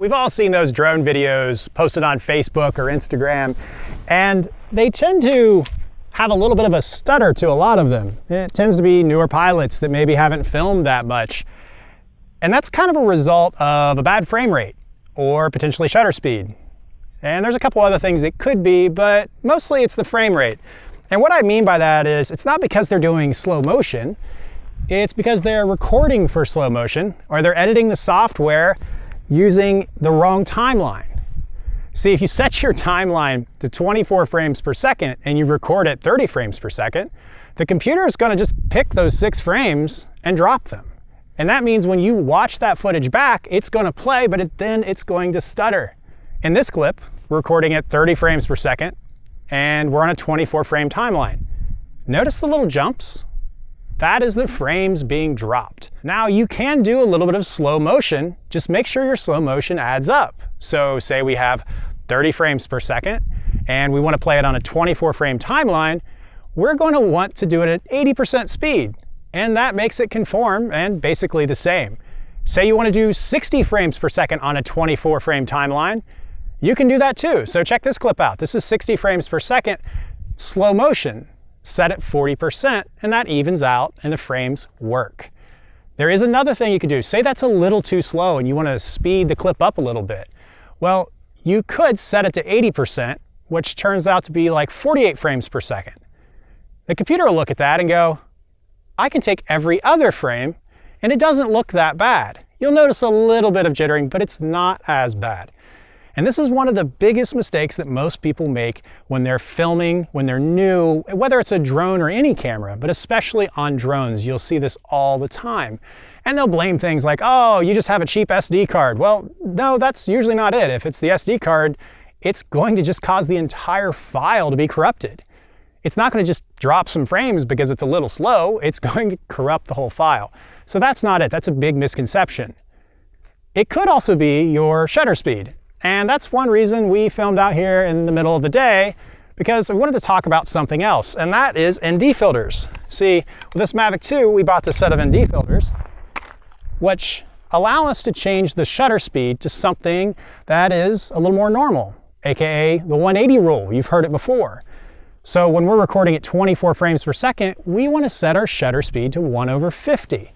We've all seen those drone videos posted on Facebook or Instagram, and they tend to have a little bit of a stutter to a lot of them. It tends to be newer pilots that maybe haven't filmed that much. And that's kind of a result of a bad frame rate or potentially shutter speed. And there's a couple other things it could be, but mostly it's the frame rate. And what I mean by that is it's not because they're doing slow motion, it's because they're recording for slow motion or they're editing the software using the wrong timeline. See, if you set your timeline to 24 frames per second and you record at 30 frames per second, the computer is going to just pick those 6 frames and drop them. And that means when you watch that footage back, it's going to play, but then it's going to stutter. In this clip, we're recording at 30 frames per second, and we're on a 24 frame timeline. Notice the little jumps? That is the frames being dropped. Now you can do a little bit of slow motion, just make sure your slow motion adds up. So say we have 30 frames per second, and we want to play it on a 24 frame timeline, we're going to want to do it at 80% speed, and that makes it conform and basically the same. Say you want to do 60 frames per second on a 24 frame timeline, you can do that too. So check this clip out. This is 60 frames per second, slow motion, set at 40%, and that evens out and the frames work. There is another thing you could do. Say that's a little too slow and you want to speed the clip up a little bit. Well, you could set it to 80%, which turns out to be like 48 frames per second. The computer will look at that and go, I can take every other frame and it doesn't look that bad. You'll notice a little bit of jittering, but it's not as bad. And this is one of the biggest mistakes that most people make when they're filming, when they're new, whether it's a drone or any camera, but especially on drones. You'll see this all the time. And they'll blame things like, oh, you just have a cheap SD card. Well, no, that's usually not it. If it's the SD card, it's going to just cause the entire file to be corrupted. It's not going to just drop some frames because it's a little slow. It's going to corrupt the whole file. So that's not it. That's a big misconception. It could also be your shutter speed. And that's one reason we filmed out here in the middle of the day, because we wanted to talk about something else, and that is ND filters. See, with this Mavic 2, we bought this set of ND filters, which allow us to change the shutter speed to something that is a little more normal, aka the 180 rule. You've heard it before. So when we're recording at 24 frames per second, we want to set our shutter speed to 1/50.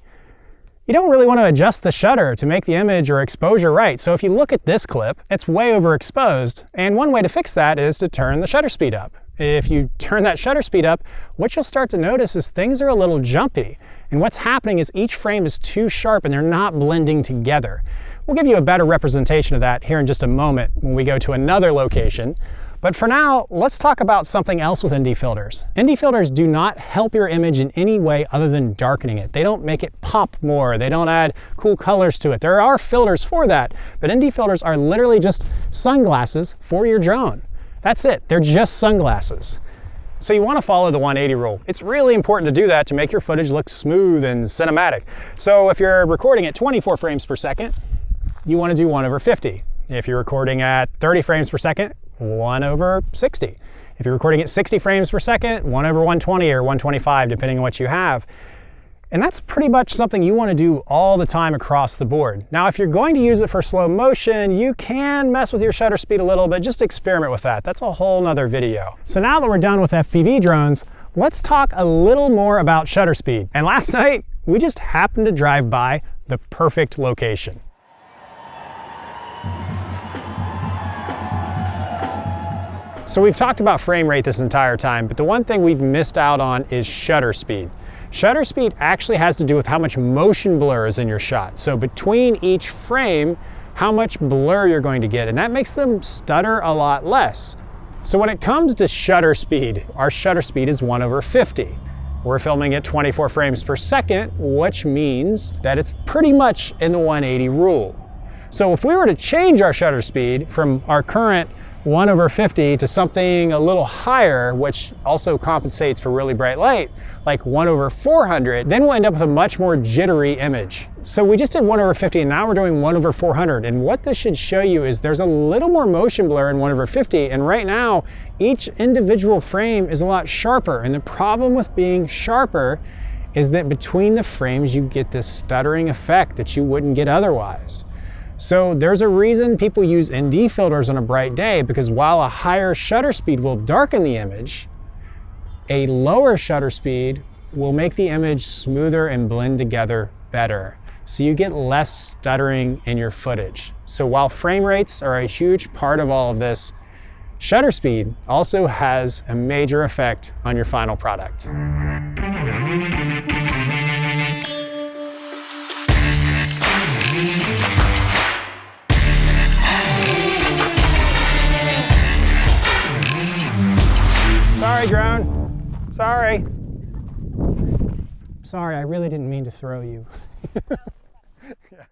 You don't really want to adjust the shutter to make the image or exposure right. So if you look at this clip, it's way overexposed. And one way to fix that is to turn the shutter speed up. If you turn that shutter speed up, what you'll start to notice is things are a little jumpy. And what's happening is each frame is too sharp and they're not blending together. We'll give you a better representation of that here in just a moment when we go to another location. But for now, let's talk about something else with ND filters. ND filters do not help your image in any way other than darkening it. They don't make it pop more. They don't add cool colors to it. There are filters for that, but ND filters are literally just sunglasses for your drone. That's it. They're just sunglasses. So you want to follow the 180 rule. It's really important to do that to make your footage look smooth and cinematic. So if you're recording at 24 frames per second, you want to do 1/50. If you're recording at 30 frames per second, 1/60. If you're recording at 60 frames per second, 1/120 or 125, depending on what you have. And that's pretty much something you want to do all the time across the board. Now, if you're going to use it for slow motion, you can mess with your shutter speed a little bit. Just experiment with that. That's a whole nother video. So now that we're done with FPV drones, let's talk a little more about shutter speed. And last night, we just happened to drive by the perfect location. So we've talked about frame rate this entire time, but the one thing we've missed out on is shutter speed. Shutter speed actually has to do with how much motion blur is in your shot. So between each frame, how much blur you're going to get, and that makes them stutter a lot less. So when it comes to shutter speed, our shutter speed is 1/50. We're filming at 24 frames per second, which means that it's pretty much in the 180 rule. So if we were to change our shutter speed from our current 1/50 to something a little higher, which also compensates for really bright light, like 1/400, then we'll end up with a much more jittery image. So we just did 1/50 and now we're doing 1/400. And what this should show you is there's a little more motion blur in 1/50. And right now, each individual frame is a lot sharper. And the problem with being sharper is that between the frames, you get this stuttering effect that you wouldn't get otherwise. So there's a reason people use ND filters on a bright day, because while a higher shutter speed will darken the image, a lower shutter speed will make the image smoother and blend together better. So you get less stuttering in your footage. So while frame rates are a huge part of all of this, shutter speed also has a major effect on your final product. Sorry, drone. Sorry. Sorry, I really didn't mean to throw you. Yeah.